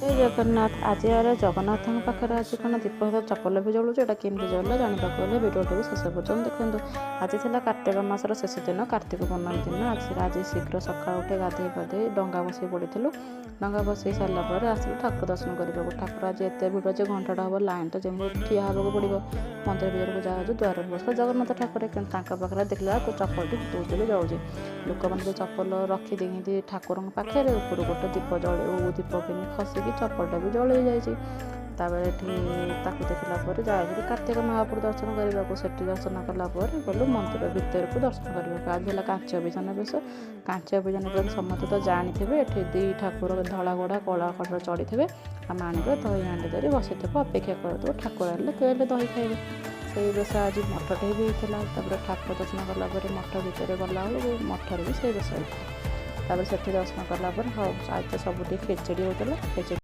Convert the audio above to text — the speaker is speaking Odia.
ଜୟ ଜଗନ୍ନାଥ। ଆଜି ଜଗନ୍ନାଥଙ୍କ ପାଖରେ ଆଜି କ'ଣ ଦୀପ ଚପଲ ବି ଜଳୁଛି। ଏଇଟା କେମିତି ଜଳିଲା ଜାଣିବାକୁ ହେଲେ ଭିଡ଼ିଓଟିକୁ ଶେଷ ପର୍ଯ୍ୟନ୍ତ ଦେଖନ୍ତୁ। ଆଜି ଥିଲା କାର୍ତ୍ତିକ ମାସର ଶେଷ ଦିନ, କାର୍ତ୍ତିକ ପୂର୍ଣ୍ଣମୀ ଦିନ। ଆଜି ଶୀଘ୍ର ସକାଳୁ ଉଠି ଗାଧୋଇ ପାଧୋଇ ଡଙ୍ଗା ବସାଇ ପଡ଼ିଥିଲୁ। ଡଙ୍ଗା ବସାଇ ସାରିଲା ପରେ ଆସିଲୁ ଠାକୁର ଦର୍ଶନ କରିବାକୁ। ଠାକୁର ଆଜି ଏତେ ଭିଡ଼ ଯେ ଘଣ୍ଟାଟା ହେବ ଲାଇନ୍ଟା ଯେମିତି ଠିଆ ହେବାକୁ ପଡ଼ିବ। ମନ୍ଦିର ଭିତରକୁ ଯାଉଛୁ, ଦ୍ୱାରରେ ବସିଲା ଜଗନ୍ନାଥ ଠାକୁର, କିନ୍ତୁ ତାଙ୍କ ପାଖରେ ଦେଖିଲା ବେଳକୁ ଚପଲଟି ବୁତୁବୁତୁ ଜଳୁଛି। ଲୋକମାନେ ଯେଉଁ ଚପଲ ରଖିଦେଇଛନ୍ତି ଠାକୁରଙ୍କ ପାଖରେ, ଉପରୁ ଗୋଟେ ଦୀପ ଦୀପ କେମିତି ଖସିକି ଚପଲଟା ବି ଜଳେଇ ଯାଇଛି। ତାପରେ ଏଠି ତାକୁ ଦେଖିଲା ପରେ ଯାଇଥିଲୁ କାର୍ତ୍ତିକ ମହାପ୍ରଭୁ ଦର୍ଶନ କରିବାକୁ। ସେଠି ଦର୍ଶନ କଲା ପରେ ଗଲୁ ମନ୍ଦିର ଭିତରକୁ ଦର୍ଶନ କରିବାକୁ। ଆଜି ହେଲା କାଞ୍ଚ ଅଭିଯାନ ବେଶ। କାଞ୍ଚ ଅଭିଯାନ ବେଶ ସମସ୍ତେ ତ ଜାଣିଥିବେ, ଏଠି ଦୁଇ ଠାକୁର ଧଳା ଘୋଡ଼ା କଳା ଘୋଡ଼ା ଚଢ଼ିଥିବେ। ଆଉ ମାଣିକ ଦହି ହାଣ୍ଡି ଧରି ବସିଥିବ, ଅପେକ୍ଷା କରୁଥିବ ଠାକୁର ହେଲେ କେବେ ଦହି ଖାଇବେ। ସେଇ ବେଶ ଆଜି ମଠଟେ ବି ହେଇଥିଲା। ତାପରେ ଠାକୁର ଦର୍ଶନ କଲା ପରେ ମଠ ଭିତରେ ଗଲାବେଳକୁ ମଠରେ ବି ସେଇ ବେଶ ହେଇଥିଲା। ତାପରେ ସେଠି ଦର୍ଶନ କଲା ପରେ ଆଜି ତ ସବୁଠି ଖେଚେଡ଼ି ହେଉଥିଲା। ଖେଚେଡ଼ି